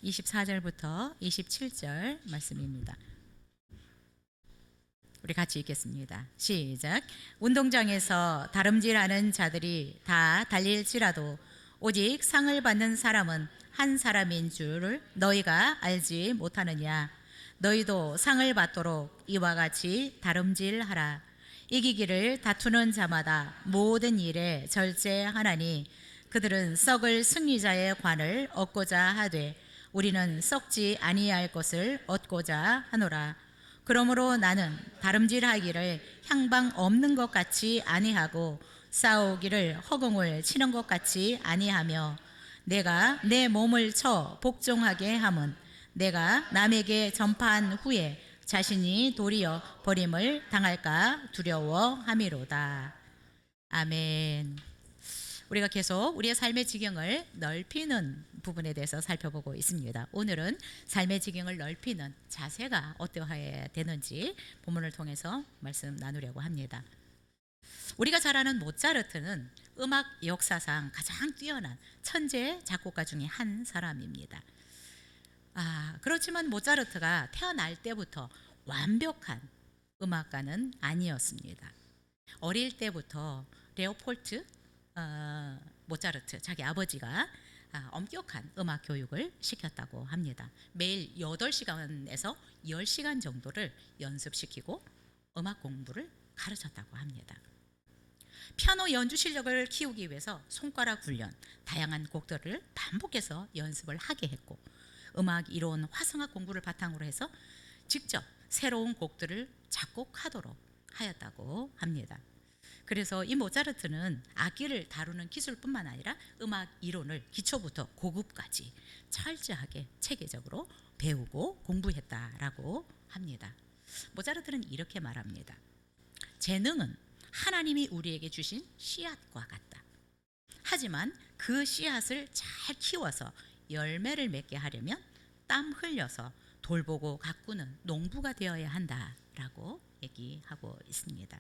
24절부터 27절 말씀입니다. 우리 같이 읽겠습니다. 시작. 운동장에서 다름질하는 자들이 다 달릴지라도 오직 상을 받는 사람은 한 사람인 줄을 너희가 알지 못하느냐. 너희도 상을 받도록 이와 같이 다름질하라. 이기기를 다투는 자마다 모든 일에 절제하나니 그들은 썩을 승리자의 관을 얻고자 하되 우리는 썩지 아니할 것을 얻고자 하노라. 그러므로 나는 다름질하기를 향방 없는 것 같이 아니하고 싸우기를 허공을 치는 것 같이 아니하며 내가 내 몸을 쳐 복종하게 함은 내가 남에게 전파한 후에 자신이 도리어 버림을 당할까 두려워함이로다. 아멘. 우리가 계속 우리의 삶의 지경을 넓히는 부분에 대해서 살펴보고 있습니다. 오늘은 삶의 지경을 넓히는 자세가 어떠해야 되는지 본문을 통해서 말씀 나누려고 합니다. 우리가 잘 아는 모차르트는 음악 역사상 가장 뛰어난 천재 작곡가 중에 한 사람입니다. 그렇지만 모차르트가 태어날 때부터 완벽한 음악가는 아니었습니다. 어릴 때부터 레오폴트 모차르트 자기 아버지가 엄격한 음악 교육을 시켰다고 합니다. 매일 8시간에서 10시간 정도를 연습시키고 음악 공부를 가르쳤다고 합니다. 피아노 연주 실력을 키우기 위해서 손가락 훈련, 다양한 곡들을 반복해서 연습을 하게 했고 음악 이론 화성학 공부를 바탕으로 해서 직접 새로운 곡들을 작곡하도록 하였다고 합니다. 그래서 이 모차르트는 악기를 다루는 기술뿐만 아니라 음악 이론을 기초부터 고급까지 철저하게 체계적으로 배우고 공부했다라고 합니다. 모차르트는 이렇게 말합니다. 재능은 하나님이 우리에게 주신 씨앗과 같다. 하지만 그 씨앗을 잘 키워서 열매를 맺게 하려면 땀 흘려서 돌보고 가꾸는 농부가 되어야 한다라고 얘기하고 있습니다.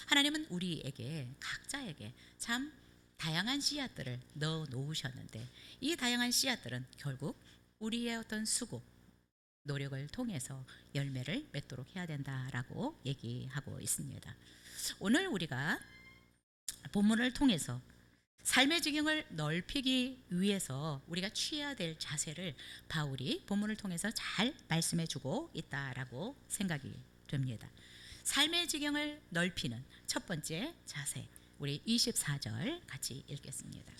하나님은 우리에게 각자에게 참 다양한 씨앗들을 넣어 놓으셨는데 이 다양한 씨앗들은 결국 우리의 어떤 수고, 노력을 통해서 열매를 맺도록 해야 된다라고 얘기하고 있습니다. 오늘 우리가 본문을 통해서 삶의 지경을 넓히기 위해서 우리가 취해야 될 자세를 바울이 본문을 통해서 잘 말씀해 주고 있다라고 생각이 됩니다. 삶의 지경을 넓히는 첫 번째 자세, 우리 24절 같이 읽겠습니다.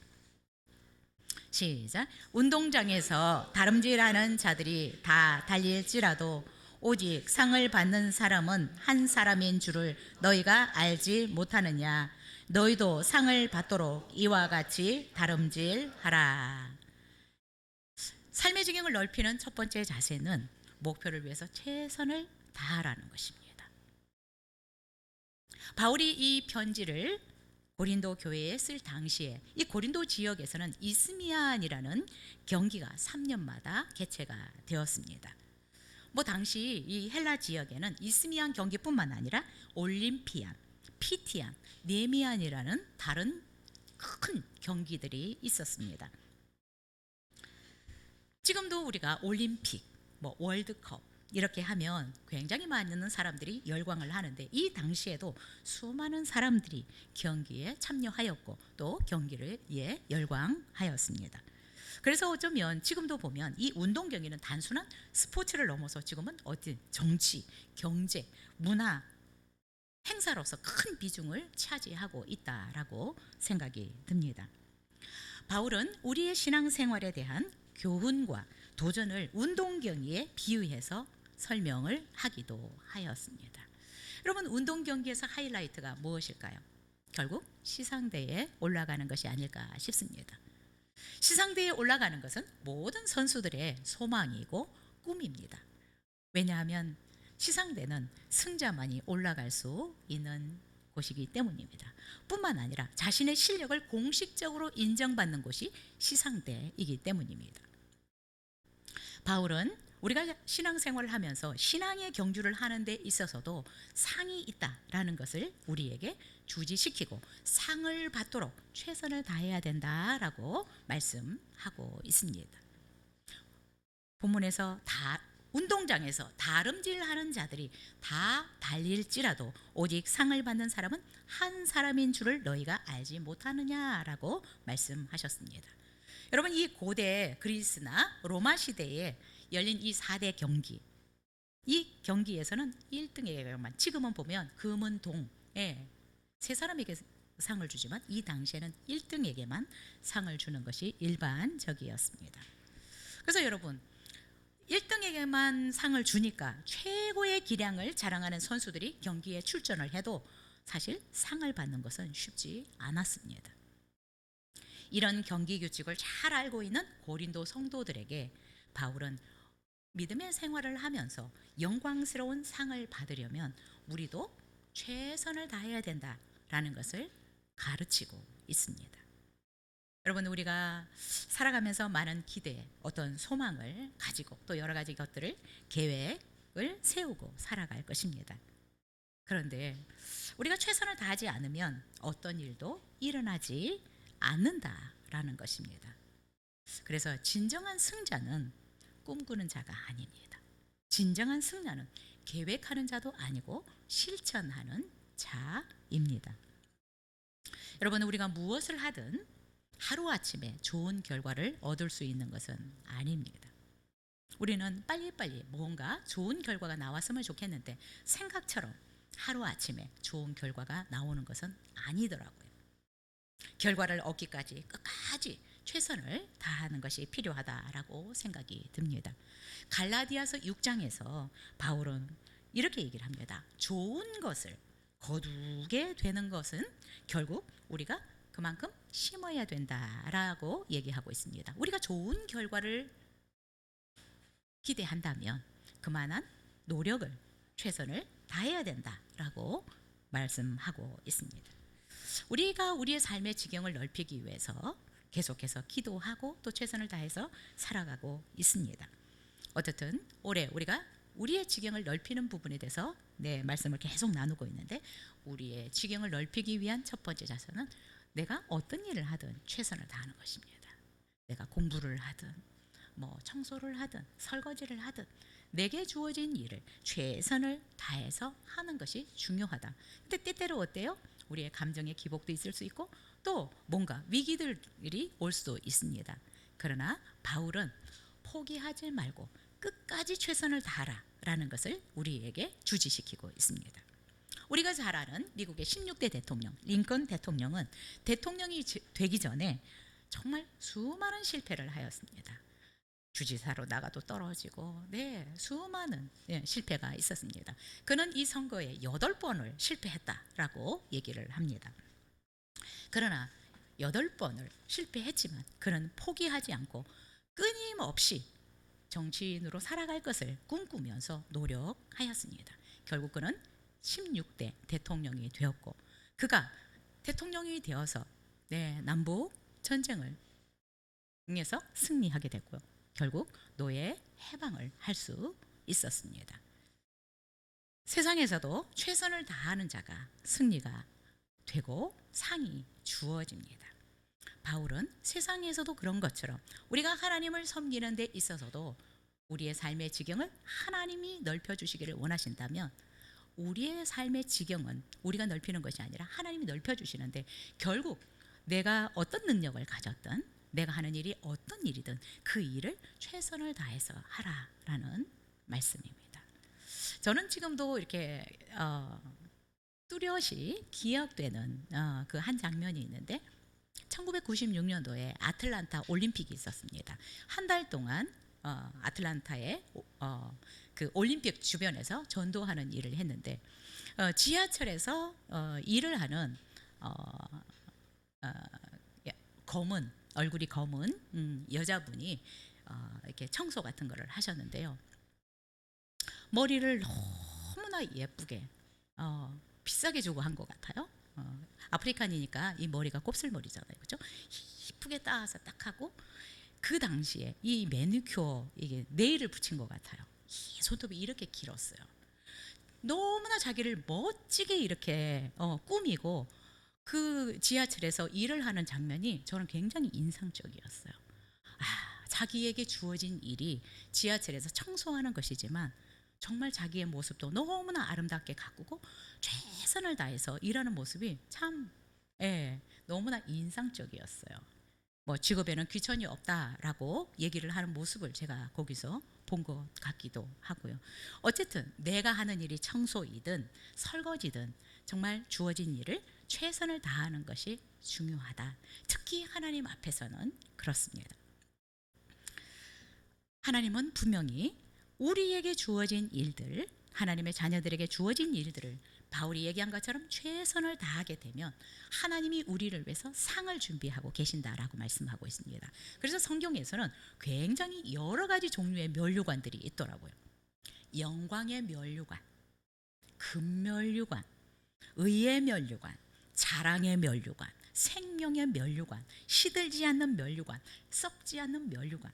시작. 운동장에서 다름질하는 자들이 다 달릴지라도 오직 상을 받는 사람은 한 사람인 줄을 너희가 알지 못하느냐. 너희도 상을 받도록 이와 같이 다름질하라. 삶의 지경을 넓히는 첫 번째 자세는 목표를 위해서 최선을 다하라는 것입니다. 바울이 이 편지를 고린도 교회에 쓸 당시에 이 고린도 지역에서는 이스미안이라는 경기가 3년마다 개최가 되었습니다. 당시 이 헬라 지역에는 이스미안 경기뿐만 아니라 올림피안, 피티안, 네미안이라는 다른 큰 경기들이 있었습니다. 지금도 우리가 올림픽, 월드컵 이렇게 하면 굉장히 많은 사람들이 열광을 하는데 이 당시에도 수많은 사람들이 경기에 참여하였고 또 경기를 열광하였습니다. 그래서 어쩌면 지금도 보면 이 운동 경기는 단순한 스포츠를 넘어서 지금은 어떤 정치, 경제, 문화 행사로서 큰 비중을 차지하고 있다라고 생각이 듭니다. 바울은 우리의 신앙생활에 대한 교훈과 도전을 운동 경기에 비유해서 설명을 하기도 하였습니다. 여러분, 운동 경기에서 하이라이트가 무엇일까요? 결국 시상대에 올라가는 것이 아닐까 싶습니다. 시상대에 올라가는 것은 모든 선수들의 소망이고 꿈입니다. 왜냐하면 시상대는 승자만이 올라갈 수 있는 곳이기 때문입니다. 뿐만 아니라 자신의 실력을 공식적으로 인정받는 곳이 시상대이기 때문입니다. 바울은 우리가 신앙생활을 하면서 신앙의 경주를 하는 데 있어서도 상이 있다라는 것을 우리에게 주지시키고 상을 받도록 최선을 다해야 된다라고 말씀하고 있습니다. 본문에서 다 운동장에서 다름질하는 자들이 다 달릴지라도 오직 상을 받는 사람은 한 사람인 줄을 너희가 알지 못하느냐라고 말씀하셨습니다. 여러분, 이 고대 그리스나 로마 시대에 열린 이 4대 경기, 이 경기에서는 1등에게만, 지금은 보면 금은 동에 세 사람에게 상을 주지만 이 당시에는 1등에게만 상을 주는 것이 일반적이었습니다. 그래서 여러분, 1등에게만 상을 주니까 최고의 기량을 자랑하는 선수들이 경기에 출전을 해도 사실 상을 받는 것은 쉽지 않았습니다. 이런 경기 규칙을 잘 알고 있는 고린도 성도들에게 바울은 믿음의 생활을 하면서 영광스러운 상을 받으려면 우리도 최선을 다해야 된다라는 것을 가르치고 있습니다. 여러분, 우리가 살아가면서 많은 기대, 어떤 소망을 가지고 또 여러 가지 것들을 계획을 세우고 살아갈 것입니다. 그런데 우리가 최선을 다하지 않으면 어떤 일도 일어나지 않는다라는 것입니다. 그래서 진정한 승자는 꿈꾸는 자가 아닙니다. 진정한 승자는 계획하는 자도 아니고 실천하는 자입니다. 여러분, 우리가 무엇을 하든 하루아침에 좋은 결과를 얻을 수 있는 것은 아닙니다. 우리는 빨리빨리 뭔가 좋은 결과가 나왔으면 좋겠는데 생각처럼 하루아침에 좋은 결과가 나오는 것은 아니더라고요. 결과를 얻기까지 끝까지 최선을 다하는 것이 필요하다라고 생각이 듭니다. 갈라디아서 6장에서 바울은 이렇게 얘기를 합니다. 좋은 것을 거두게 되는 것은 결국 우리가 그만큼 심어야 된다라고 얘기하고 있습니다. 우리가 좋은 결과를 기대한다면 그만한 노력을, 최선을 다해야 된다라고 말씀하고 있습니다. 우리가 우리의 삶의 지경을 넓히기 위해서 계속해서 기도하고 또 최선을 다해서 살아가고 있습니다. 어쨌든 올해 우리가 우리의 지경을 넓히는 부분에 대해서 말씀을 계속 나누고 있는데, 우리의 지경을 넓히기 위한 첫 번째 자세는 내가 어떤 일을 하든 최선을 다하는 것입니다. 내가 공부를 하든 청소를 하든 설거지를 하든 내게 주어진 일을 최선을 다해서 하는 것이 중요하다. 근데 때때로 어때요? 우리의 감정의 기복도 있을 수 있고 또 뭔가 위기들이 올 수도 있습니다. 그러나 바울은 포기하지 말고 끝까지 최선을 다하라 라는 것을 우리에게 주지시키고 있습니다. 우리가 잘 아는 미국의 16대 대통령 링컨 대통령은 대통령이 되기 전에 정말 수많은 실패를 하였습니다. 주지사로 나가도 떨어지고 수많은 실패가 있었습니다. 그는 이 선거에 8번을 실패했다라고 얘기를 합니다. 그러나 8번을 실패했지만 그는 포기하지 않고 끊임없이 정치인으로 살아갈 것을 꿈꾸면서 노력하였습니다. 결국 그는 16대 대통령이 되었고, 그가 대통령이 되어서 남북 전쟁을 에서 승리하게 됐고요. 결국 노예 해방을 할 수 있었습니다. 세상에서도 최선을 다하는 자가 승리가 되고 상이 주어집니다. 바울은 세상에서도 그런 것처럼 우리가 하나님을 섬기는 데 있어서도 우리의 삶의 지경을 하나님이 넓혀주시기를 원하신다면 우리의 삶의 지경은 우리가 넓히는 것이 아니라 하나님이 넓혀주시는데, 결국 내가 어떤 능력을 가졌든 내가 하는 일이 어떤 일이든 그 일을 최선을 다해서 하라라는 말씀입니다. 저는 지금도 이렇게 뚜렷이 기억되는 그 한 장면이 있는데, 1996년도에 아틀란타 올림픽이 있었습니다. 한 달 동안 아틀란타의 그 올림픽 주변에서 전도하는 일을 했는데, 지하철에서 일을 하는 검은, 얼굴이 검은 여자분이 이렇게 청소 같은 거를 하셨는데요. 머리를 너무나 예쁘게 비싸게 주고 한 것 같아요. 아프리칸이니까 이 머리가 곱슬머리잖아요, 그렇죠? 이쁘게 따서 딱 하고, 그 당시에 이 매니큐어, 이게 네일을 붙인 것 같아요. 이 손톱이 이렇게 길었어요. 너무나 자기를 멋지게 이렇게 꾸미고 그 지하철에서 일을 하는 장면이 저는 굉장히 인상적이었어요. 자기에게 주어진 일이 지하철에서 청소하는 것이지만 정말 자기의 모습도 너무나 아름답게 가꾸고 최선을 다해서 일하는 모습이 참 너무나 인상적이었어요. 뭐 직업에는 귀천이 없다라고 얘기를 하는 모습을 제가 거기서 본 것 같기도 하고요. 어쨌든 내가 하는 일이 청소이든 설거지든 정말 주어진 일을 최선을 다하는 것이 중요하다. 특히 하나님 앞에서는 그렇습니다. 하나님은 분명히 우리에게 주어진 일들, 하나님의 자녀들에게 주어진 일들을 바울이 얘기한 것처럼 최선을 다하게 되면 하나님이 우리를 위해서 상을 준비하고 계신다라고 말씀하고 있습니다. 그래서 성경에서는 굉장히 여러 가지 종류의 면류관들이 있더라고요. 영광의 면류관, 금면류관, 의의 면류관, 자랑의 면류관, 생명의 면류관, 시들지 않는 면류관, 썩지 않는 면류관.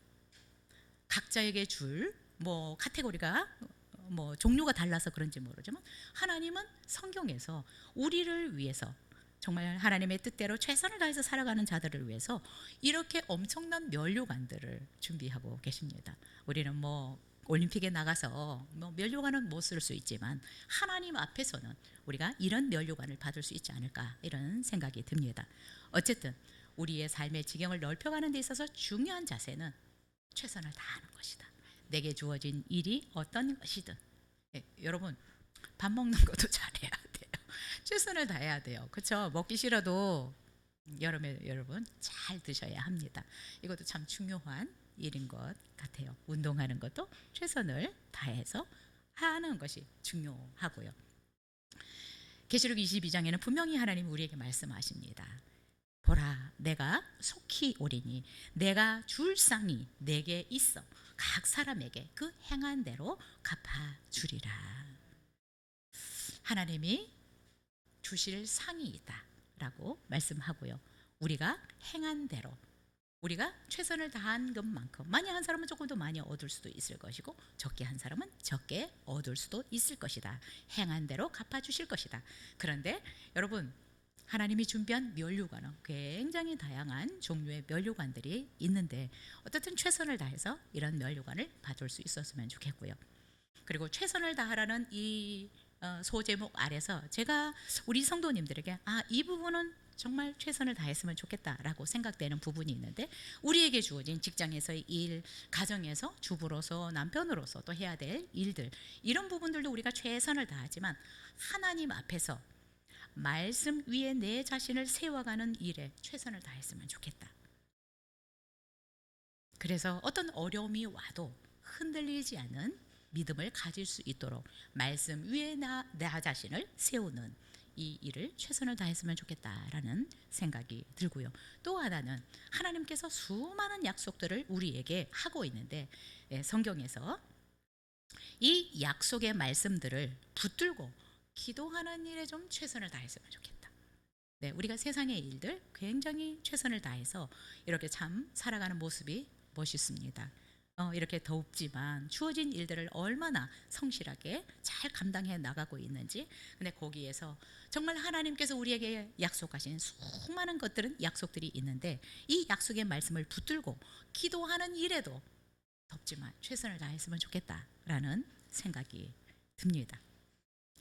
각자에게 줄 카테고리가 종류가 달라서 그런지 모르지만 하나님은 성경에서 우리를 위해서 정말 하나님의 뜻대로 최선을 다해서 살아가는 자들을 위해서 이렇게 엄청난 면류관들을 준비하고 계십니다. 우리는 올림픽에 나가서 면류관은 못 쓸 수 있지만 하나님 앞에서는 우리가 이런 면류관을 받을 수 있지 않을까 이런 생각이 듭니다. 어쨌든 우리의 삶의 지경을 넓혀가는 데 있어서 중요한 자세는 최선을 다하는 것이다. 내게 주어진 일이 어떤 것이든 여러분 밥 먹는 것도 잘해야 돼요. 최선을 다해야 돼요. 그렇죠? 먹기 싫어도 여러분 잘 드셔야 합니다. 이것도 참 중요한 일인 것 같아요. 운동하는 것도 최선을 다해서 하는 것이 중요하고요. 계시록 22장에는 분명히 하나님 우리에게 말씀하십니다. 보라, 내가 속히 오리니 내가 줄 상이 내게 있어 각 사람에게 그 행한 대로 갚아주리라. 하나님이 주실 상이 있다라고 말씀하고요. 우리가 행한 대로 우리가 최선을 다한 것만큼 많이 한 사람은 조금 더 많이 얻을 수도 있을 것이고 적게 한 사람은 적게 얻을 수도 있을 것이다. 행한 대로 갚아주실 것이다. 그런데 여러분 하나님이 준비한 면류관은 굉장히 다양한 종류의 면류관들이 있는데 어떻든 최선을 다해서 이런 면류관을 받을 수 있었으면 좋겠고요. 그리고 최선을 다하라는 이 소제목 아래서 제가 우리 성도님들에게 이 부분은 정말 최선을 다했으면 좋겠다라고 생각되는 부분이 있는데 우리에게 주어진 직장에서의 일, 가정에서 주부로서 남편으로서 또 해야 될 일들 이런 부분들도 우리가 최선을 다하지만 하나님 앞에서 말씀 위에 내 자신을 세워가는 일에 최선을 다했으면 좋겠다. 그래서 어떤 어려움이 와도 흔들리지 않는 믿음을 가질 수 있도록 말씀 위에 나 자신을 세우는 이 일을 최선을 다했으면 좋겠다라는 생각이 들고요. 또 하나는 하나님께서 수많은 약속들을 우리에게 하고 있는데 성경에서 이 약속의 말씀들을 붙들고 기도하는 일에 좀 최선을 다했으면 좋겠다. 우리가 세상의 일들 굉장히 최선을 다해서 이렇게 참 살아가는 모습이 멋있습니다. 이렇게 덥지만 주어진 일들을 얼마나 성실하게 잘 감당해 나가고 있는지. 근데 거기에서 정말 하나님께서 우리에게 약속하신 수많은 것들은 약속들이 있는데 이 약속의 말씀을 붙들고 기도하는 일에도 덥지만 최선을 다했으면 좋겠다라는 생각이 듭니다.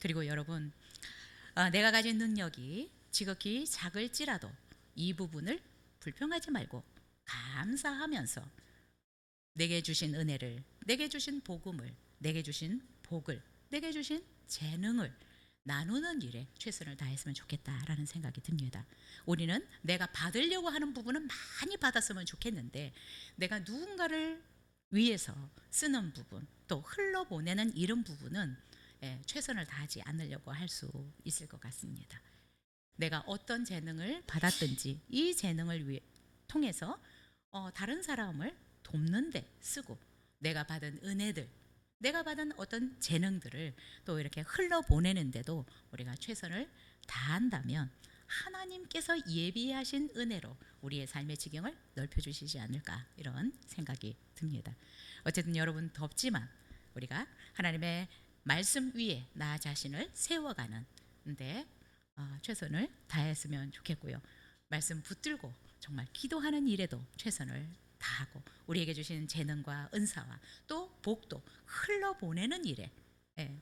그리고 여러분 내가 가진 능력이 지극히 작을지라도 이 부분을 불평하지 말고 감사하면서 내게 주신 은혜를, 내게 주신 복음을, 내게 주신 복을, 내게 주신 재능을 나누는 일에 최선을 다했으면 좋겠다라는 생각이 듭니다. 우리는 내가 받으려고 하는 부분은 많이 받았으면 좋겠는데 내가 누군가를 위해서 쓰는 부분 또 흘러보내는 이런 부분은 최선을 다하지 않으려고 할 수 있을 것 같습니다. 내가 어떤 재능을 받았든지 이 재능을 통해서 다른 사람을 돕는 데 쓰고 내가 받은 은혜들, 내가 받은 어떤 재능들을 또 이렇게 흘러보내는데도 우리가 최선을 다한다면 하나님께서 예비하신 은혜로 우리의 삶의 지경을 넓혀주시지 않을까 이런 생각이 듭니다. 어쨌든 여러분 덥지만 우리가 하나님의 말씀 위에 나 자신을 세워가는 데 최선을 다했으면 좋겠고요. 말씀 붙들고 정말 기도하는 일에도 최선을 다 하고 우리에게 주신 재능과 은사와 또 복도 흘러보내는 일에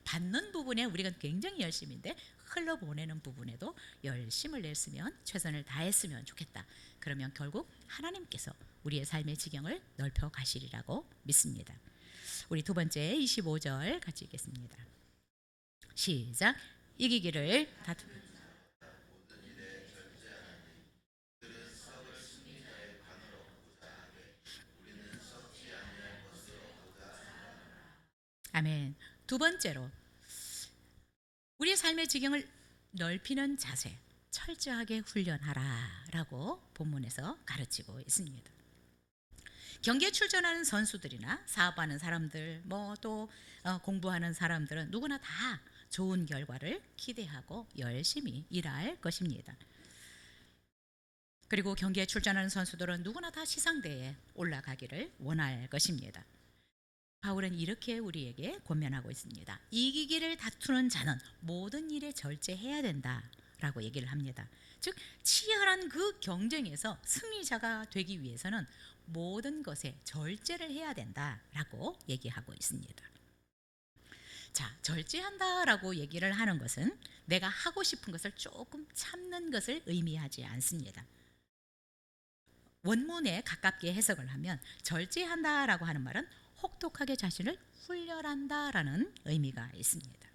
받는 부분에 우리가 굉장히 열심인데 흘러보내는 부분에도 열심을 냈으면 최선을 다했으면 좋겠다. 그러면 결국 하나님께서 우리의 삶의 지경을 넓혀 가시리라고 믿습니다. 우리 두 번째 25절 같이 읽겠습니다. 시작. 이기기를 다투 아멘. 두 번째로 우리의 삶의 지경을 넓히는 자세 철저하게 훈련하라라고 본문에서 가르치고 있습니다. 경기에 출전하는 선수들이나 사업하는 사람들, 또 공부하는 사람들은 누구나 다 좋은 결과를 기대하고 열심히 일할 것입니다. 그리고 경기에 출전하는 선수들은 누구나 다 시상대에 올라가기를 원할 것입니다. 바울은 이렇게 우리에게 권면하고 있습니다. 이기기를 다투는 자는 모든 일에 절제해야 된다라고 얘기를 합니다. 즉 치열한 그 경쟁에서 승리자가 되기 위해서는 모든 것에 절제를 해야 된다라고 얘기하고 있습니다. 자, 절제한다라고 얘기를 하는 것은 내가 하고 싶은 것을 조금 참는 것을 의미하지 않습니다. 원문에 가깝게 해석을 하면 절제한다라고 하는 말은 혹독하게 자신을 훈련한다라는 의미가 있습니다.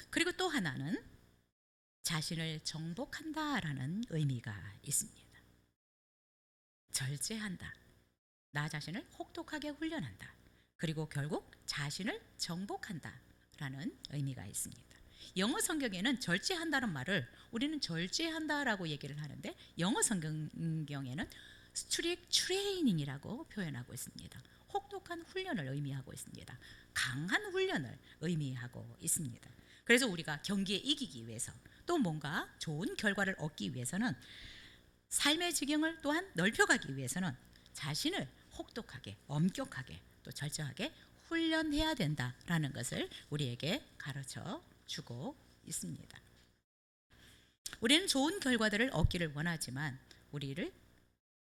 그리고 또 하나는 자신을 정복한다라는 의미가 있습니다. 절제한다. 나 자신을 혹독하게 훈련한다. 그리고 결국 자신을 정복한다라는 의미가 있습니다. 영어 성경에는 절제한다는 말을 우리는 절제한다라고 얘기를 하는데 영어 성경에는 스트릭 트레이닝이라고 표현하고 있습니다. 혹독한 훈련을 의미하고 있습니다. 강한 훈련을 의미하고 있습니다. 그래서 우리가 경기에 이기기 위해서 또 뭔가 좋은 결과를 얻기 위해서는 삶의 지경을 또한 넓혀가기 위해서는 자신을 혹독하게 엄격하게 또 철저하게 훈련해야 된다라는 것을 우리에게 가르쳐 주고 있습니다. 우리는 좋은 결과들을 얻기를 원하지만 우리를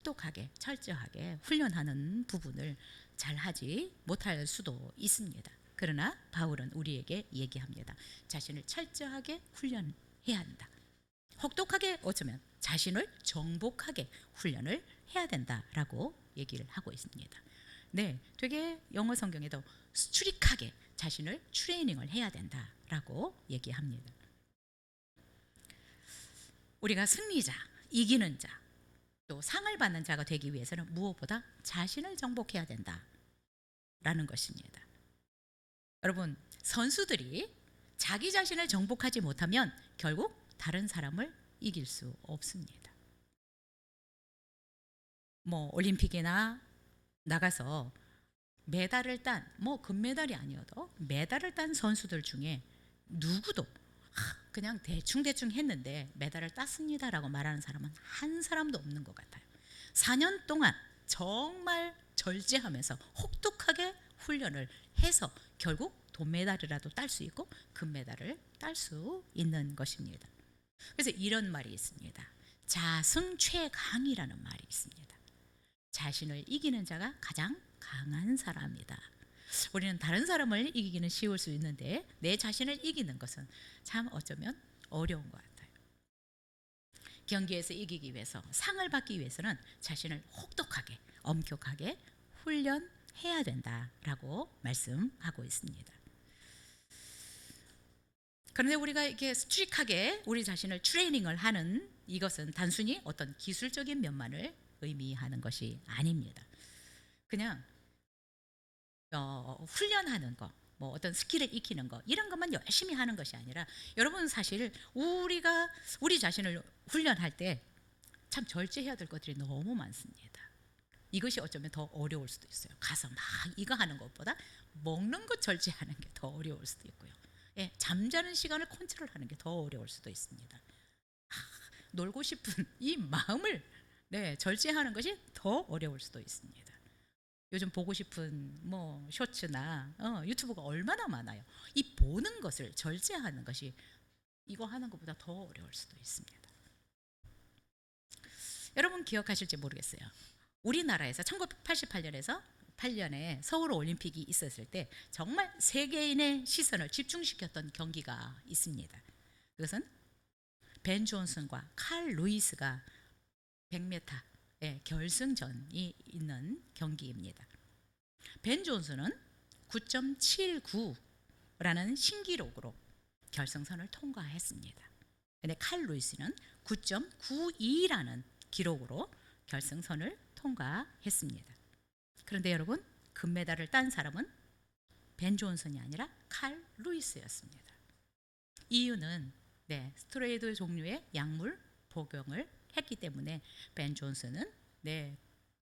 똑똑하게 철저하게 훈련하는 부분을 잘 하지 못할 수도 있습니다. 그러나 바울은 우리에게 얘기합니다. 자신을 철저하게 훈련해야 한다. 혹독하게 어쩌면 자신을 정복하게 훈련을 해야 된다라고 얘기를 하고 있습니다. 네, 되게 영어 성경에도 스트릭하게 자신을 트레이닝을 해야 된다라고 얘기합니다. 우리가 승리자, 이기는 자, 또 상을 받는 자가 되기 위해서는 무엇보다 자신을 정복해야 된다라는 것입니다. 여러분, 선수들이 자기 자신을 정복하지 못하면 결국 다른 사람을 이길 수 없습니다. 올림픽이나 나가서 메달을 딴, 금메달이 아니어도 메달을 딴 선수들 중에 누구도 그냥 대충 했는데 메달을 땄습니다라고 말하는 사람은 한 사람도 없는 것 같아요. 4년 동안 정말 절제하면서 혹독하게 훈련을 해서 결국 돈메달이라도 딸 수 있고 금메달을 딸 수 있는 것입니다. 그래서 이런 말이 있습니다. 자승최강이라는 말이 있습니다. 자신을 이기는 자가 가장 강한 사람이다. 우리는 다른 사람을 이기기는 쉬울 수 있는데 내 자신을 이기는 것은 참 어쩌면 어려운 것 같아요. 경기에서 이기기 위해서 상을 받기 위해서는 자신을 혹독하게 엄격하게 훈련해야 된다라고 말씀하고 있습니다. 그런데 우리가 이렇게 스트릭하게 우리 자신을 트레이닝을 하는 이것은 단순히 어떤 기술적인 면만을 의미하는 것이 아닙니다. 그냥 훈련하는 거, 어떤 스킬을 익히는 거 이런 것만 열심히 하는 것이 아니라 여러분 사실 우리가 우리 자신을 훈련할 때 참 절제해야 될 것들이 너무 많습니다. 이것이 어쩌면 더 어려울 수도 있어요. 가서 막 이거 하는 것보다 먹는 것 절제하는 게 더 어려울 수도 있고요. 잠자는 시간을 컨트롤하는 게 더 어려울 수도 있습니다. 놀고 싶은 이 마음을 절제하는 것이 더 어려울 수도 있습니다. 요즘 보고 싶은 쇼츠나 유튜브가 얼마나 많아요. 이 보는 것을 절제하는 것이 이거 하는 것보다 더 어려울 수도 있습니다. 여러분 기억하실지 모르겠어요. 우리나라에서 1988년에서 8년에 서울 올림픽이 있었을 때 정말 세계인의 시선을 집중시켰던 경기가 있습니다. 그것은 벤 존슨과 칼 루이스가 100m의 결승전이 있는 경기입니다. 벤 존슨은 9.79라는 신기록으로 결승선을 통과했습니다. 근데 칼 루이스는 9.92라는 기록으로 결승선을 통과했습니다. 그런데 여러분, 금메달을 딴 사람은 벤 존슨이 아니라 칼 루이스였습니다. 이유는 스테로이드 종류의 약물 복용을 했기 때문에 벤 존슨은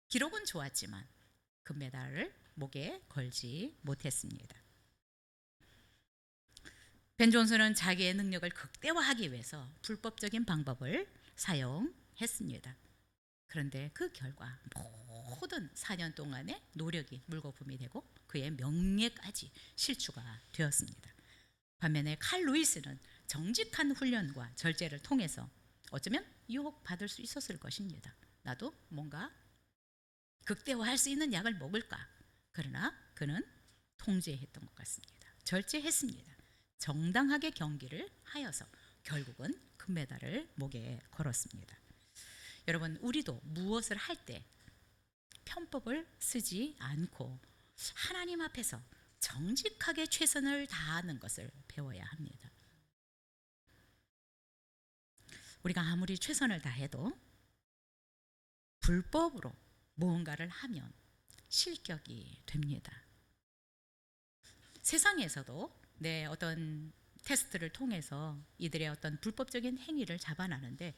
기록은 좋았지만 금메달을 목에 걸지 못했습니다. 벤 존슨은 자기의 능력을 극대화하기 위해서 불법적인 방법을 사용했습니다. 그런데 그 결과 모든 4년 동안의 노력이 물거품이 되고 그의 명예까지 실추가 되었습니다. 반면에 칼 루이스는 정직한 훈련과 절제를 통해서 어쩌면 유혹받을 수 있었을 것입니다. 나도 뭔가 극대화할 수 있는 약을 먹을까? 그러나 그는 통제했던 것 같습니다. 절제했습니다. 정당하게 경기를 하여서 결국은 금메달을 목에 걸었습니다. 여러분, 우리도 무엇을 할 때 편법을 쓰지 않고 하나님 앞에서 정직하게 최선을 다하는 것을 배워야 합니다. 우리가 아무리 최선을 다해도 불법으로 무언가를 하면 실격이 됩니다. 세상에서도 어떤 테스트를 통해서 이들의 어떤 불법적인 행위를 잡아나는데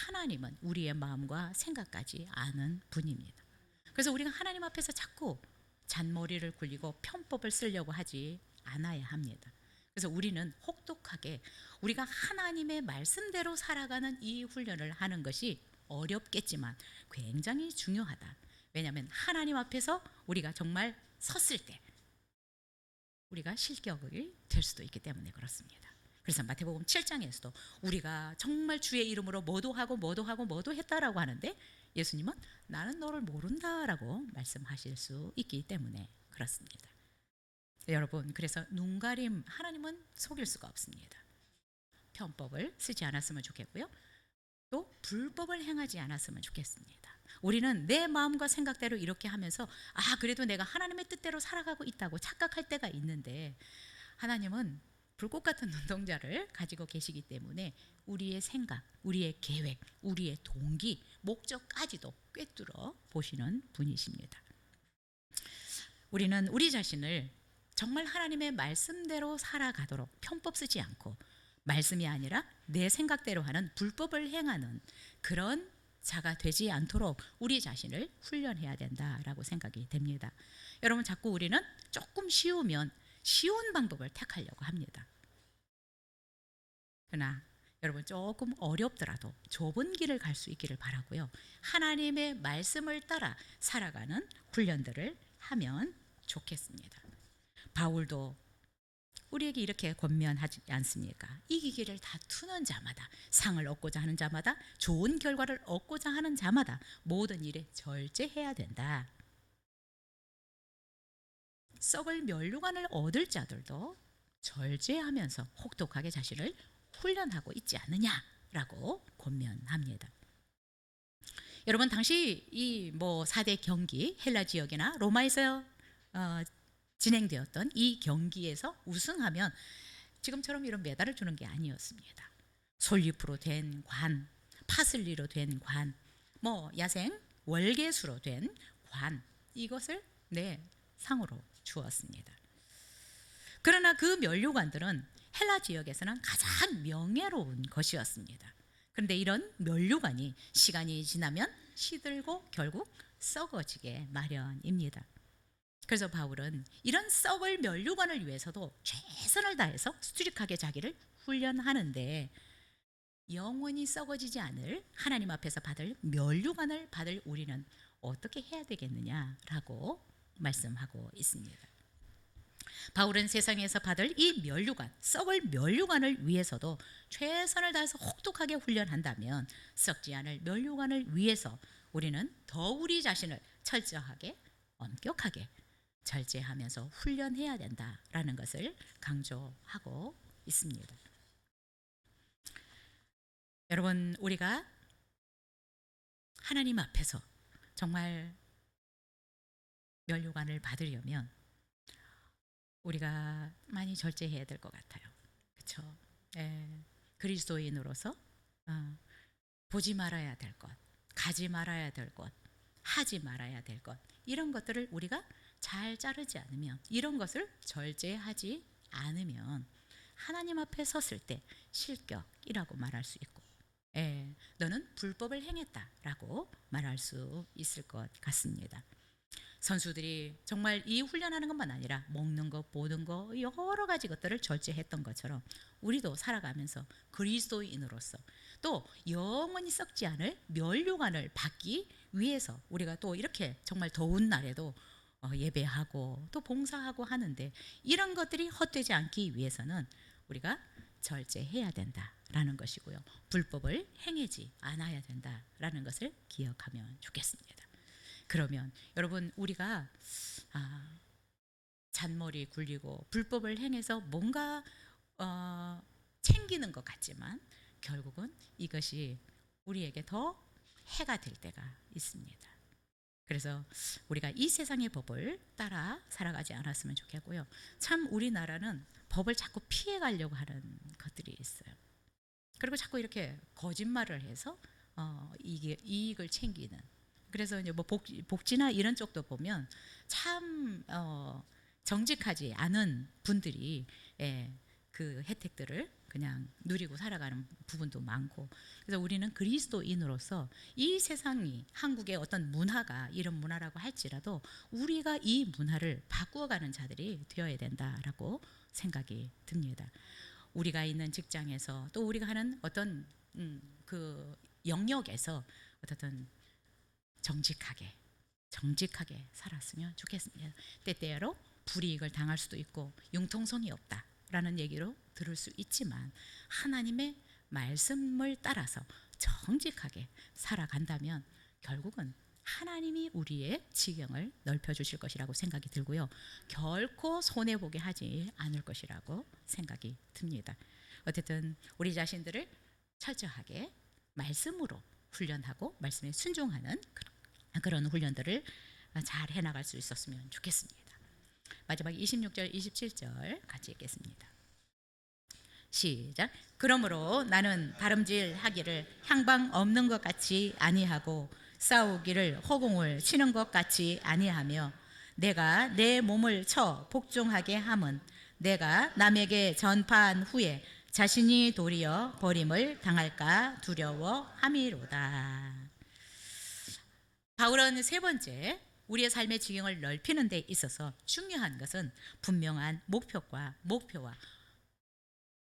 하나님은 우리의 마음과 생각까지 아는 분입니다. 그래서 우리가 하나님 앞에서 자꾸 잔머리를 굴리고 편법을 쓰려고 하지 않아야 합니다. 그래서 우리는 혹독하게 우리가 하나님의 말씀대로 살아가는 이 훈련을 하는 것이 어렵겠지만 굉장히 중요하다. 왜냐하면 하나님 앞에서 우리가 정말 섰을 때 우리가 실격이 될 수도 있기 때문에 그렇습니다. 그래서 마태복음 7장에서도 우리가 정말 주의 이름으로 뭐도 하고 뭐도 하고 뭐도 했다라고 하는데 예수님은 나는 너를 모른다라고 말씀하실 수 있기 때문에 그렇습니다. 여러분, 그래서 눈가림 하나님은 속일 수가 없습니다. 편법을 쓰지 않았으면 좋겠고요. 또 불법을 행하지 않았으면 좋겠습니다. 우리는 내 마음과 생각대로 이렇게 하면서 그래도 내가 하나님의 뜻대로 살아가고 있다고 착각할 때가 있는데 하나님은 불꽃 같은 눈동자를 가지고 계시기 때문에 우리의 생각, 우리의 계획, 우리의 동기, 목적까지도 꿰뚫어 보시는 분이십니다. 우리는 우리 자신을 정말 하나님의 말씀대로 살아가도록 편법 쓰지 않고 말씀이 아니라 내 생각대로 하는 불법을 행하는 그런 자가 되지 않도록 우리 자신을 훈련해야 된다라고 생각이 됩니다. 여러분, 자꾸 우리는 조금 쉬우면 쉬운 방법을 택하려고 합니다. 그러나 여러분, 조금 어렵더라도 좁은 길을 갈 수 있기를 바라고요. 하나님의 말씀을 따라 살아가는 훈련들을 하면 좋겠습니다. 바울도 우리에게 이렇게 권면하지 않습니까? 이기기를 다투는 자마다, 상을 얻고자 하는 자마다, 좋은 결과를 얻고자 하는 자마다 모든 일에 절제해야 된다. 썩을 면류관을 얻을 자들도 절제하면서 혹독하게 자신을 훈련하고 있지 않느냐라고 권면합니다. 여러분, 당시 이 4대 경기 헬라 지역이나 로마에서 진행되었던 이 경기에서 우승하면 지금처럼 이런 메달을 주는 게 아니었습니다. 솔잎으로 된 관, 파슬리로 된 관, 야생 월계수로 된 관, 이것을 상으로 주었습니다. 그러나 그 면류관들은 헬라 지역에서는 가장 명예로운 것이었습니다. 그런데 이런 면류관이 시간이 지나면 시들고 결국 썩어지게 마련입니다. 그래서 바울은 이런 썩을 면류관을 위해서도 최선을 다해서 스트릭하게 자기를 훈련하는데 영원히 썩어지지 않을 하나님 앞에서 받을 면류관을 받을 우리는 어떻게 해야 되겠느냐라고 말씀하고 있습니다. 바울은 세상에서 받을 이 면류관, 썩을 면류관을 위해서도 최선을 다해서 혹독하게 훈련한다면 썩지 않을 면류관을 위해서 우리는 더 우리 자신을 철저하게 엄격하게 절제하면서 훈련해야 된다라는 것을 강조하고 있습니다. 여러분, 우리가 하나님 앞에서 정말 면류관을 받으려면 우리가 많이 절제해야 될 것 같아요. 그렇죠? 그리스도인으로서 보지 말아야 될 것, 가지 말아야 될 것, 하지 말아야 될 것, 이런 것들을 우리가 잘 자르지 않으면, 이런 것을 절제하지 않으면 하나님 앞에 섰을 때 실격이라고 말할 수 있고, 너는 불법을 행했다라고 말할 수 있을 것 같습니다. 선수들이 정말 이 훈련하는 것만 아니라 먹는 것, 보는 것, 여러 가지 것들을 절제했던 것처럼 우리도 살아가면서 그리스도인으로서 또 영원히 썩지 않을 면류관을 받기 위해서 우리가 또 이렇게 정말 더운 날에도 예배하고 또 봉사하고 하는데, 이런 것들이 헛되지 않기 위해서는 우리가 절제해야 된다라는 것이고요. 불법을 행하지 않아야 된다라는 것을 기억하면 좋겠습니다. 그러면 여러분, 우리가 잔머리 굴리고 불법을 행해서 뭔가 챙기는 것 같지만 결국은 이것이 우리에게 더 해가 될 때가 있습니다. 그래서 우리가 이 세상의 법을 따라 살아가지 않았으면 좋겠고요. 참 우리나라는 법을 자꾸 피해가려고 하는 것들이 있어요. 그리고 자꾸 이렇게 거짓말을 해서 이익을 챙기는. 그래서 이제 뭐 복지나 이런 쪽도 보면 참 정직하지 않은 분들이 그 혜택들을 그냥 누리고 살아가는 부분도 많고, 그래서 우리는 그리스도인으로서 이 세상이, 한국의 어떤 문화가 이런 문화라고 할지라도 우리가 이 문화를 바꾸어가는 자들이 되어야 된다라고 생각이 듭니다. 우리가 있는 직장에서 또 우리가 하는 어떤 그 영역에서 어떤 정직하게 살았으면 좋겠습니다. 때때로 불이익을 당할 수도 있고 융통성이 없다라는 얘기로 들을 수 있지만 하나님의 말씀을 따라서 정직하게 살아간다면 결국은 하나님이 우리의 지경을 넓혀주실 것이라고 생각이 들고요. 결코 손해보게 하지 않을 것이라고 생각이 듭니다. 어쨌든 우리 자신들을 철저하게 말씀으로 훈련하고 말씀에 순종하는 그런 훈련들을 잘 해나갈 수 있었으면 좋겠습니다. 마지막 26절 27절 같이 읽겠습니다. 시작. 그러므로 나는 다름질하기를 향방 없는 것 같이 아니하고 싸우기를 허공을 치는 것 같이 아니하며, 내가 내 몸을 쳐 복종하게 함은 내가 남에게 전파한 후에 자신이 도리어 버림을 당할까 두려워함이로다. 바울은 세 번째, 우리의 삶의 지경을 넓히는 데 있어서 중요한 것은 분명한 목표와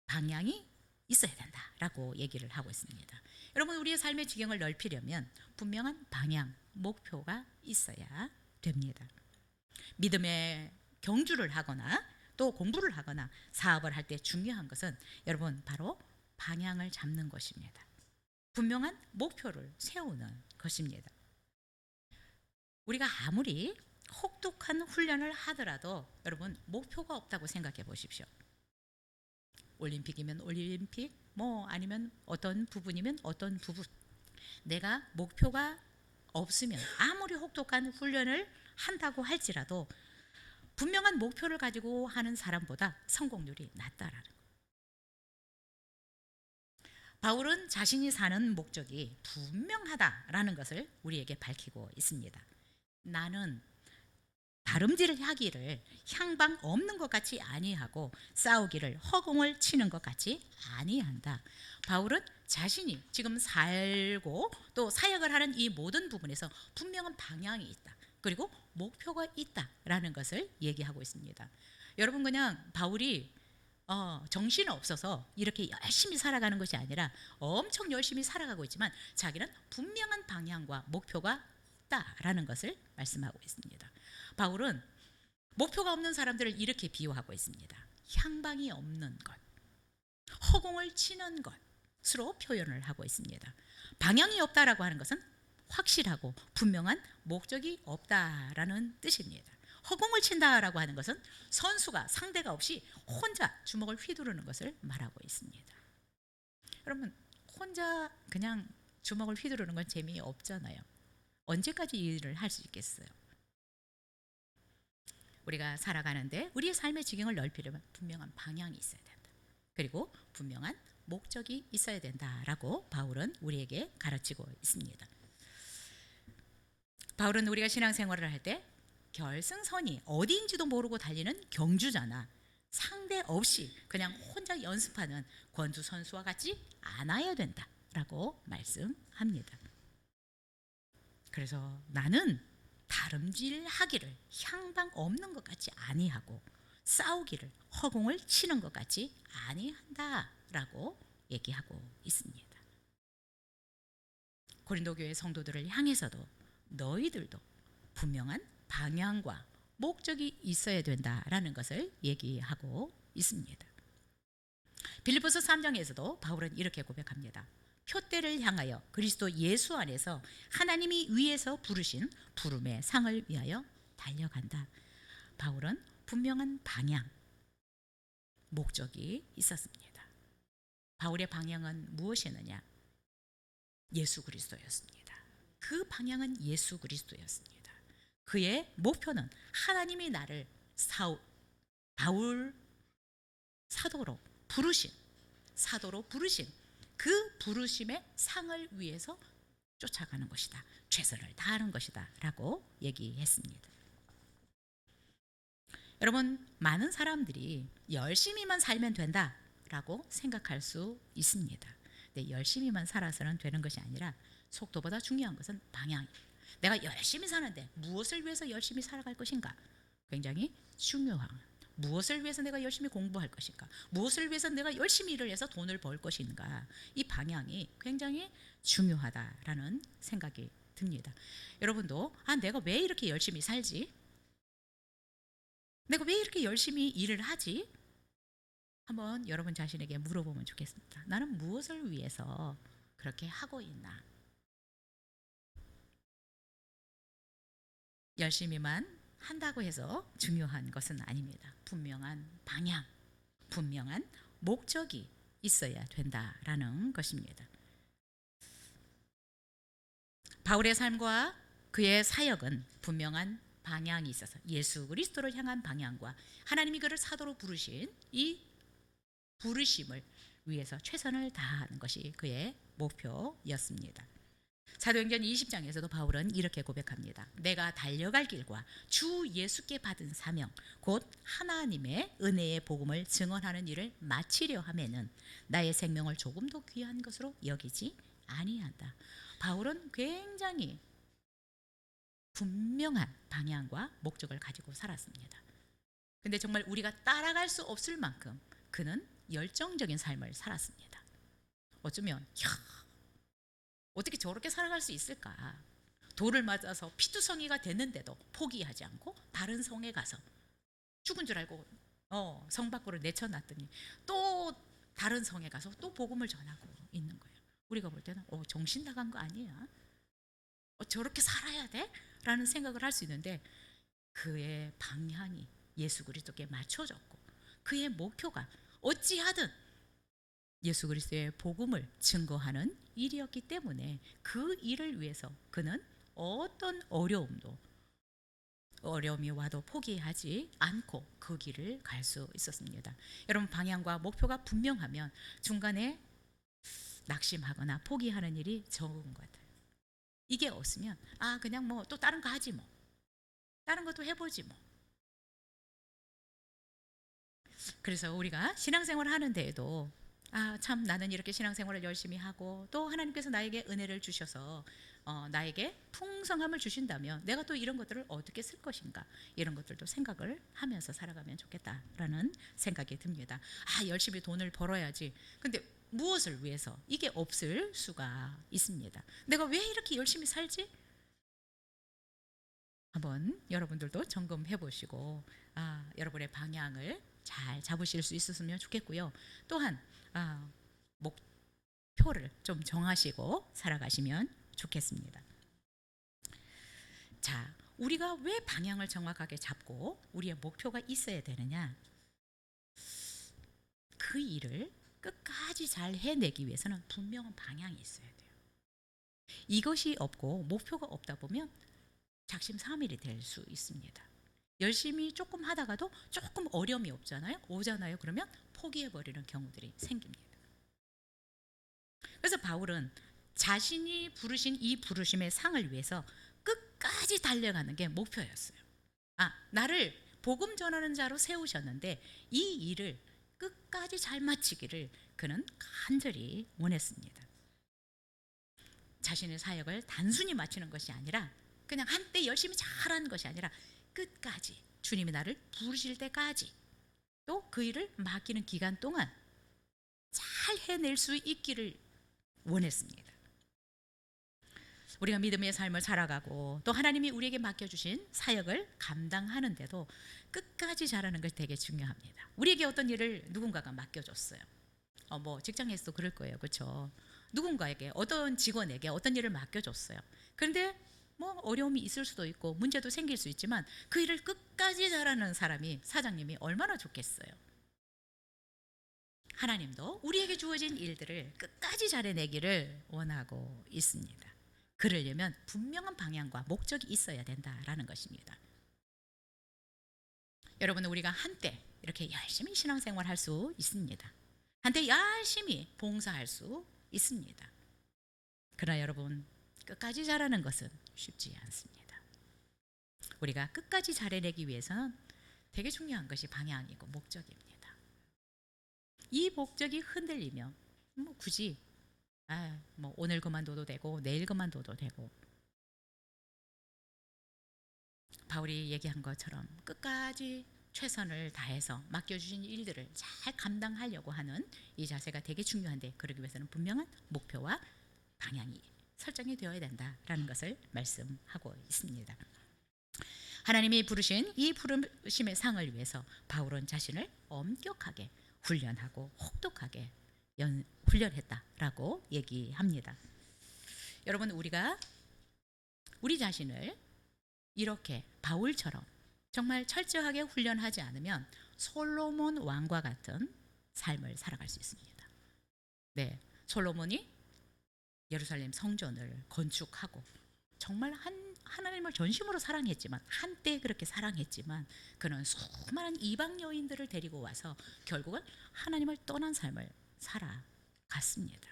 방향이 있어야 된다라고 얘기를 하고 있습니다. 여러분, 우리의 삶의 지경을 넓히려면 분명한 방향, 목표가 있어야 됩니다. 믿음의 경주를 하거나 또 공부를 하거나 사업을 할 때 중요한 것은 여러분 바로 방향을 잡는 것입니다. 분명한 목표를 세우는 것입니다. 우리가 아무리 혹독한 훈련을 하더라도 여러분 목표가 없다고 생각해 보십시오. 올림픽이면 올림픽, 아니면 어떤 부분이면 어떤 부분, 내가 목표가 없으면 아무리 혹독한 훈련을 한다고 할지라도 분명한 목표를 가지고 하는 사람보다 성공률이 낮다라는 거. 바울은 자신이 사는 목적이 분명하다라는 것을 우리에게 밝히고 있습니다. 나는 다름질을 하기를 향방 없는 것 같이 아니하고 싸우기를 허공을 치는 것 같이 아니한다. 바울은 자신이 지금 살고 또 사역을 하는 이 모든 부분에서 분명한 방향이 있다, 그리고 목표가 있다라는 것을 얘기하고 있습니다. 여러분, 그냥 바울이 정신 없어서 이렇게 열심히 살아가는 것이 아니라 엄청 열심히 살아가고 있지만 자기는 분명한 방향과 목표가 있다라는 것을 말씀하고 있습니다. 바울은 목표가 없는 사람들을 이렇게 비유하고 있습니다. 향방이 없는 것, 허공을 치는 것으로 표현을 하고 있습니다. 방향이 없다라고 하는 것은 확실하고 분명한 목적이 없다라는 뜻입니다. 허공을 친다라고 하는 것은 선수가 상대가 없이 혼자 주먹을 휘두르는 것을 말하고 있습니다. 여러분, 혼자 그냥 주먹을 휘두르는 건 재미없잖아요. 언제까지 이 일을 할 수 있겠어요? 우리가 살아가는데 우리의 삶의 지경을 넓히려면 분명한 방향이 있어야 된다. 그리고 분명한 목적이 있어야 된다라고 바울은 우리에게 가르치고 있습니다. 바울은 우리가 신앙생활을 할 때 결승선이 어디인지도 모르고 달리는 경주자나 상대 없이 그냥 혼자 연습하는 권투 선수와 같지 않아야 된다라고 말씀합니다. 그래서 나는 다름질하기를 향방 없는 것 같이 아니하고 싸우기를 허공을 치는 것 같이 아니한다라고 얘기하고 있습니다. 고린도 교회 성도들을 향해서도 너희들도 분명한 방향과 목적이 있어야 된다라는 것을 얘기하고 있습니다. 빌립보서 3장에서도 바울은 이렇게 고백합니다. 표대를 향하여 그리스도 예수 안에서 하나님이 위에서 부르신 부름의 상을 위하여 달려간다. 바울은 분명한 방향, 목적이 있었습니다. 바울의 방향은 무엇이었느냐? 예수 그리스도였습니다. 그 방향은 예수 그리스도였습니다. 그의 목표는 하나님이 나를 바울 사도로 부르신 그 부르심의 상을 위해서 쫓아가는 것이다. 최선을 다하는 것이다 라고 얘기했습니다. 여러분, 많은 사람들이 열심히만 살면 된다라고 생각할 수 있습니다. 근데 열심히만 살아서는 되는 것이 아니라 속도보다 중요한 것은 방향입니다. 내가 열심히 사는데 무엇을 위해서 열심히 살아갈 것인가? 굉장히 중요한, 무엇을 위해서 내가 열심히 공부할 것인가? 무엇을 위해서 내가 열심히 일을 해서 돈을 벌 것인가? 이 방향이 굉장히 중요하다라는 생각이 듭니다. 여러분도 내가 왜 이렇게 열심히 살지? 내가 왜 이렇게 열심히 일을 하지? 한번 여러분 자신에게 물어보면 좋겠습니다. 나는 무엇을 위해서 그렇게 하고 있나? 열심히만 한다고 해서 중요한 것은 아닙니다. 분명한 방향, 분명한 목적이 있어야 된다라는 것입니다. 바울의 삶과 그의 사역은 분명한 방향이 있어서 예수 그리스도를 향한 방향과 하나님이 그를 사도로 부르신 이 부르심을 위해서 최선을 다하는 것이 그의 목표였습니다. 사도행전 20장에서도 바울은 이렇게 고백합니다. 내가 달려갈 길과 주 예수께 받은 사명 곧 하나님의 은혜의 복음을 증언하는 일을 마치려 하면은 나의 생명을 조금 더 귀한 것으로 여기지 아니한다. 바울은 굉장히 분명한 방향과 목적을 가지고 살았습니다. 근데 정말 우리가 따라갈 수 없을 만큼 그는 열정적인 삶을 살았습니다. 어쩌면 어떻게 저렇게 살아갈 수 있을까? 돌을 맞아서 피투성이가 됐는데도 포기하지 않고 다른 성에 가서 죽은 줄 알고 성 밖으로 내쳐놨더니 또 다른 성에 가서 또 복음을 전하고 있는 거예요. 우리가 볼 때는 정신 나간 거 아니야? 저렇게 살아야 돼? 라는 생각을 할 수 있는데 그의 방향이 예수 그리스도께 맞춰졌고 그의 목표가 어찌하든 예수 그리스도의 복음을 증거하는 일이었기 때문에 그 일을 위해서 그는 어떤 어려움이 와도 포기하지 않고 그 길을 갈 수 있었습니다. 여러분, 방향과 목표가 분명하면 중간에 낙심하거나 포기하는 일이 적은 것 같아요. 이게 없으면 그냥 또 다른 거 하지 다른 것도 해보지 그래서 우리가 신앙생활을 하는 데에도 참 나는 이렇게 신앙생활을 열심히 하고 또 하나님께서 나에게 은혜를 주셔서 나에게 풍성함을 주신다면 내가 또 이런 것들을 어떻게 쓸 것인가, 이런 것들도 생각을 하면서 살아가면 좋겠다라는 생각이 듭니다. 열심히 돈을 벌어야지. 근데 무엇을 위해서? 이게 없을 수가 있습니다. 내가 왜 이렇게 열심히 살지? 한번 여러분들도 점검해 보시고 여러분의 방향을 잘 잡으실 수 있었으면 좋겠고요. 또한 목표를 좀 정하시고 살아가시면 좋겠습니다. 자, 우리가 왜 방향을 정확하게 잡고 우리의 목표가 있어야 되느냐? 그 일을 끝까지 잘 해내기 위해서는 분명한 방향이 있어야 돼요. 이것이 없고 목표가 없다 보면 작심삼일이 될 수 있습니다. 열심히 조금 하다가도 조금 어려움이 오잖아요. 그러면 포기해버리는 경우들이 생깁니다. 그래서 바울은 자신이 부르신 이 부르심의 상을 위해서 끝까지 달려가는 게 목표였어요. 나를 복음 전하는 자로 세우셨는데 이 일을 끝까지 잘 마치기를 그는 간절히 원했습니다. 자신의 사역을 단순히 마치는 것이 아니라 그냥 한때 열심히 잘하는 것이 아니라 끝까지 주님이 나를 부르실 때까지 또 그 일을 맡기는 기간 동안 잘 해낼 수 있기를 원했습니다. 우리가 믿음의 삶을 살아가고 또 하나님이 우리에게 맡겨주신 사역을 감당하는데도 끝까지 잘하는 것이 되게 중요합니다. 우리에게 어떤 일을 누군가가 맡겨줬어요. 직장에서도 그럴 거예요. 그렇죠? 누군가에게 어떤 직원에게 어떤 일을 맡겨줬어요. 그런데 어려움이 있을 수도 있고 문제도 생길 수 있지만 그 일을 끝까지 잘하는 사람이 사장님이 얼마나 좋겠어요. 하나님도 우리에게 주어진 일들을 끝까지 잘해내기를 원하고 있습니다. 그러려면 분명한 방향과 목적이 있어야 된다라는 것입니다. 여러분, 우리가 한때 이렇게 열심히 신앙생활 할 수 있습니다. 한때 열심히 봉사할 수 있습니다. 그러나 여러분, 끝까지 잘하는 것은 쉽지 않습니다. 우리가 끝까지 잘해내기 위해서는 되게 중요한 것이 방향이고 목적입니다. 이 목적이 흔들리면 굳이 오늘 그만둬도 되고 내일 그만둬도 되고, 바울이 얘기한 것처럼 끝까지 최선을 다해서 맡겨주신 일들을 잘 감당하려고 하는 이 자세가 되게 중요한데, 그러기 위해서는 분명한 목표와 방향이 설정이 되어야 된다라는 것을 말씀하고 있습니다. 하나님이 부르신 이 부르심의 상을 위해서 바울은 자신을 엄격하게 훈련하고 혹독하게 훈련했다라고 얘기합니다. 여러분, 우리가 우리 자신을 이렇게 바울처럼 정말 철저하게 훈련하지 않으면 솔로몬 왕과 같은 삶을 살아갈 수 있습니다. 네, 솔로몬이 예루살렘 성전을 건축하고 정말 하나님을 전심으로 사랑했지만, 한때 그렇게 사랑했지만 그는 수많은 이방 여인들을 데리고 와서 결국은 하나님을 떠난 삶을 살아갔습니다.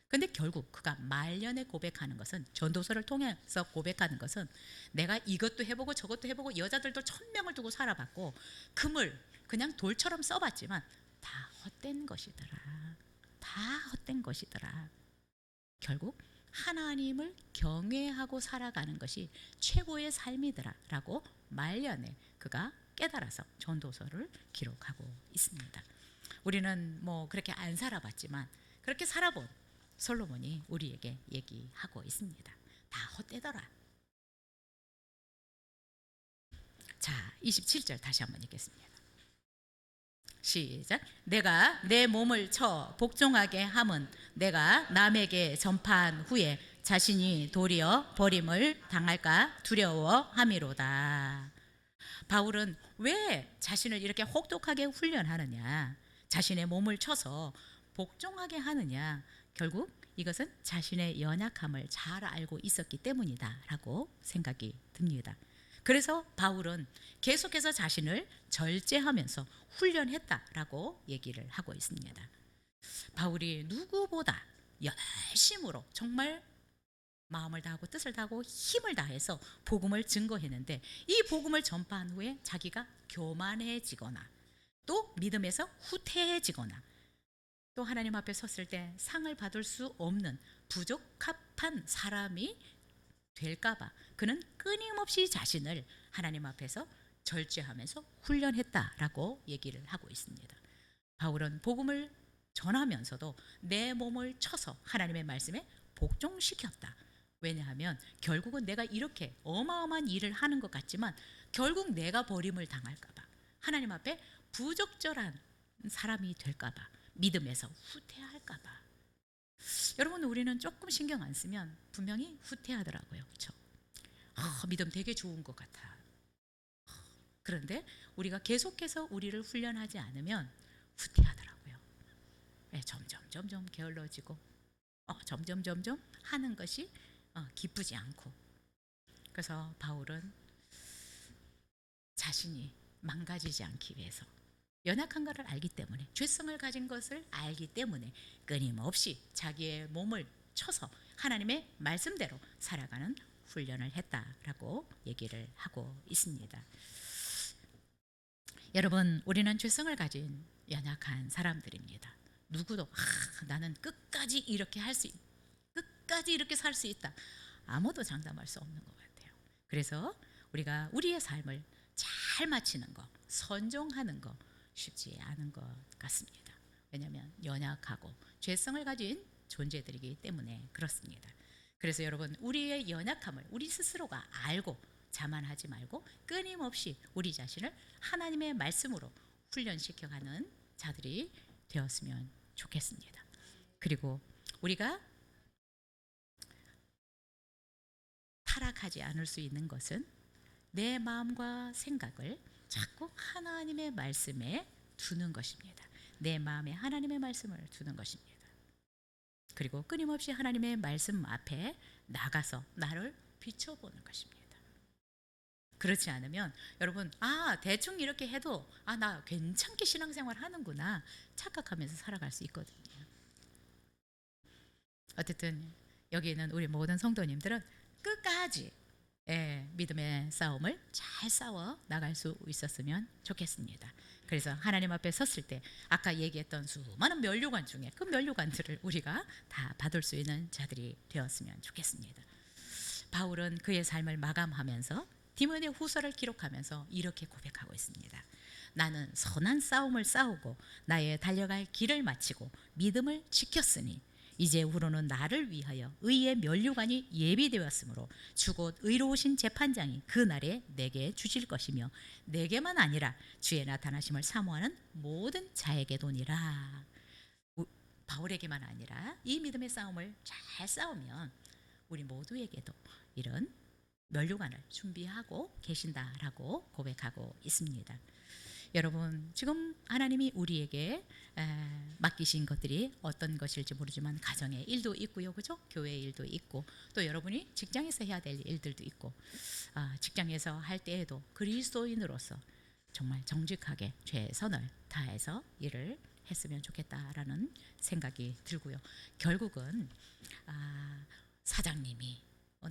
근데 결국 그가 말년에 고백하는 것은, 전도서를 통해서 고백하는 것은, 내가 이것도 해보고 저것도 해보고 여자들도 1000명을 두고 살아봤고 금을 그냥 돌처럼 써봤지만 다 헛된 것이더라. 다 헛된 것이더라. 결국 하나님을 경외하고 살아가는 것이 최고의 삶이더라 라고 말년에 그가 깨달아서 전도서를 기록하고 있습니다. 우리는 그렇게 안 살아봤지만 그렇게 살아본 솔로몬이 우리에게 얘기하고 있습니다. 다 헛되더라. 자, 27절 다시 한번 읽겠습니다. 시작. 내가 내 몸을 쳐 복종하게 함은 내가 남에게 전파한 후에 자신이 도리어 버림을 당할까 두려워함이로다. 바울은 왜 자신을 이렇게 혹독하게 훈련하느냐, 자신의 몸을 쳐서 복종하게 하느냐, 결국 이것은 자신의 연약함을 잘 알고 있었기 때문이다 라고 생각이 듭니다. 그래서 바울은 계속해서 자신을 절제하면서 훈련했다라고 얘기를 하고 있습니다. 바울이 누구보다 열심으로 정말 마음을 다하고 뜻을 다하고 힘을 다해서 복음을 증거했는데, 이 복음을 전파한 후에 자기가 교만해지거나 또 믿음에서 후퇴해지거나 또 하나님 앞에 섰을 때 상을 받을 수 없는 부적합한 사람이 될까봐 그는 끊임없이 자신을 하나님 앞에서 절제하면서 훈련했다라고 얘기를 하고 있습니다. 바울은 복음을 전하면서도 내 몸을 쳐서 하나님의 말씀에 복종시켰다. 왜냐하면 결국은 내가 이렇게 어마어마한 일을 하는 것 같지만 결국 내가 버림을 당할까봐, 하나님 앞에 부적절한 사람이 될까봐, 믿음에서 후퇴할까봐. 여러분, 우리는 조금 신경 안 쓰면 분명히 후퇴하더라고요. 그렇죠? 믿음 되게 좋은 것 같아. 그런데 우리가 계속해서 우리를 훈련하지 않으면 후퇴하더라고요. 네, 점점 게을러지고 점점 하는 것이 기쁘지 않고. 그래서 바울은 자신이 망가지지 않기 위해서 연약한 것을 알기 때문에, 죄성을 가진 것을 알기 때문에 끊임없이 자기의 몸을 쳐서 하나님의 말씀대로 살아가는 훈련을 했다라고 얘기를 하고 있습니다. 여러분, 우리는 죄성을 가진 연약한 사람들입니다. 누구도 나는 끝까지 이렇게 끝까지 이렇게 살 수 있다, 아무도 장담할 수 없는 것 같아요. 그래서 우리가 우리의 삶을 잘 마치는 거, 선종하는 거 쉽지 않은 것 같습니다. 왜냐하면 연약하고 죄성을 가진 존재들이기 때문에 그렇습니다. 그래서 여러분, 우리의 연약함을 우리 스스로가 알고 자만하지 말고 끊임없이 우리 자신을 하나님의 말씀으로 훈련시켜가는 자들이 되었으면 좋겠습니다. 그리고 우리가 타락하지 않을 수 있는 것은 내 마음과 생각을 자꾸 하나님의 말씀에 두는 것입니다. 내 마음에 하나님의 말씀을 두는 것입니다. 그리고 끊임없이 하나님의 말씀 앞에 나가서 나를 비춰보는 것입니다. 그렇지 않으면 여러분, 대충 이렇게 해도 나 괜찮게 신앙생활 하는구나 착각하면서 살아갈 수 있거든요. 어쨌든 여기 있는 우리 모든 성도님들은 끝까지 믿음의 싸움을 잘 싸워 나갈 수 있었으면 좋겠습니다. 그래서 하나님 앞에 섰을 때 아까 얘기했던 수많은 면류관 중에 그 면류관들을 우리가 다 받을 수 있는 자들이 되었으면 좋겠습니다. 바울은 그의 삶을 마감하면서 디모데 후서를 기록하면서 이렇게 고백하고 있습니다. 나는 선한 싸움을 싸우고 나의 달려갈 길을 마치고 믿음을 지켰으니 이제후로는 나를 위하여 의의 면류관이 예비되었으므로 주곧 의로우신 재판장이 그 날에 내게 주실 것이며 내게만 아니라 주의 나타나심을 사모하는 모든 자에게도니라. 바울에게만 아니라 이 믿음의 싸움을 잘 싸우면 우리 모두에게도 이런 면류관을 준비하고 계신다라고 고백하고 있습니다. 여러분, 지금 하나님이 우리에게 맡기신 것들이 어떤 것일지 모르지만 가정의 일도 있고요, 그죠? 교회 일도 있고, 또 여러분이 직장에서 해야 될 일들도 있고, 직장에서 할 때에도 그리스도인으로서 정말 정직하게 최선을 다해서 일을 했으면 좋겠다라는 생각이 들고요. 결국은 사장님이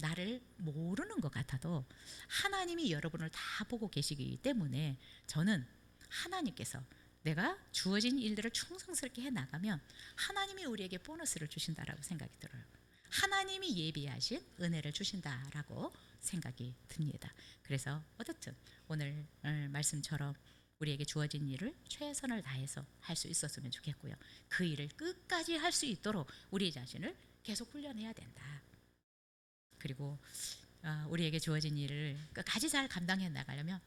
나를 모르는 것 같아도 하나님이 여러분을 다 보고 계시기 때문에 저는 하나님께서 내가 주어진 일들을 충성스럽게 해나가면 하나님이 우리에게 보너스를 주신다라고 생각이 들어요. 하나님이 예비하신 은혜를 주신다라고 생각이 듭니다. 그래서 어떻든 오늘 말씀처럼 우리에게 주어진 일을 최선을 다해서 할 수 있었으면 좋겠고요. 그 일을 끝까지 할 수 있도록 우리 자신을 계속 훈련해야 된다. 그리고 우리에게 주어진 일을 끝까지 잘 감당해 나가려면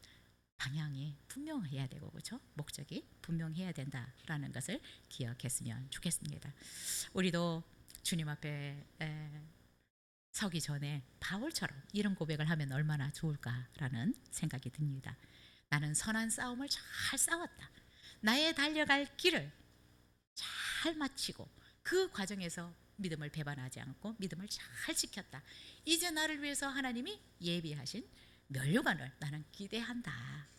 방향이 분명해야 되고, 그렇죠? 목적이 분명해야 된다라는 것을 기억했으면 좋겠습니다. 우리도 주님 앞에 서기 전에 바울처럼 이런 고백을 하면 얼마나 좋을까라는 생각이 듭니다. 나는 선한 싸움을 잘 싸웠다. 나의 달려갈 길을 잘 마치고 그 과정에서 믿음을 배반하지 않고 믿음을 잘 지켰다. 이제 나를 위해서 하나님이 예비하신 면류관을 나는 기대한다.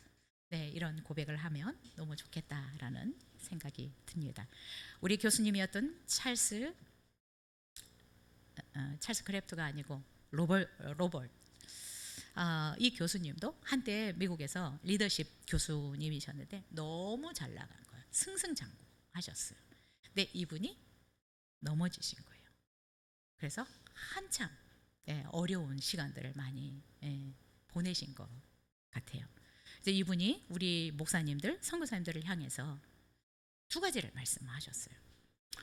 네, 이런 고백을 하면 너무 좋겠다라는 생각이 듭니다. 우리 교수님이었던 찰스 크래프트가 아니고 로벌 이 교수님도 한때 미국에서 리더십 교수님이셨는데 너무 잘 나간 거예요. 승승장구하셨어요. 근데 이분이 넘어지신 거예요. 그래서 한참 어려운 시간들을 많이 보내신 것 같아요. 이제 이분이 우리 목사님들, 선교사님들을 향해서 두 가지를 말씀하셨어요.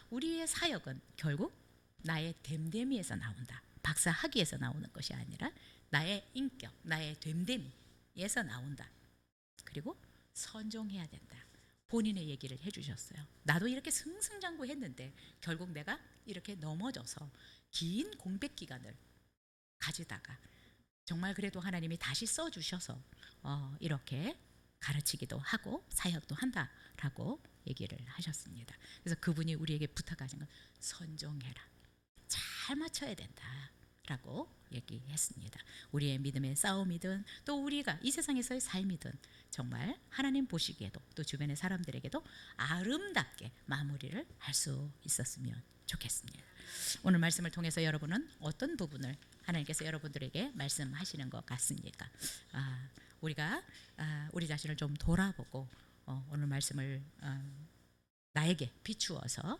우리의 사역은 결국 나의 됨됨이에서 나온다. 박사 학위에서 나오는 것이 아니라 나의 인격, 나의 됨됨이에서 나온다. 그리고 선종해야 된다. 본인의 얘기를 해주셨어요. 나도 이렇게 승승장구했는데 결국 내가 이렇게 넘어져서 긴 공백 기간을 가지다가 정말 그래도 하나님이 다시 써주셔서 이렇게 가르치기도 하고 사역도 한다라고 얘기를 하셨습니다. 그래서 그분이 우리에게 부탁하신 건 선종해라. 잘 맞춰야 된다라고 얘기했습니다. 우리의 믿음의 싸움이든 또 우리가 이 세상에서의 삶이든 정말 하나님 보시기에도 또 주변의 사람들에게도 아름답게 마무리를 할 수 있었으면 좋겠습니다. 오늘 말씀을 통해서 여러분은 어떤 부분을 하나님께서 여러분들에게 말씀하시는 것 같습니까? 우리가 우리 자신을 좀 돌아보고 오늘 말씀을 나에게 비추어서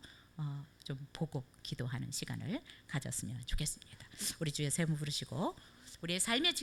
좀 보고 기도하는 시간을 가졌으면 좋겠습니다. 우리 주의 세무 부르시고 우리의 삶의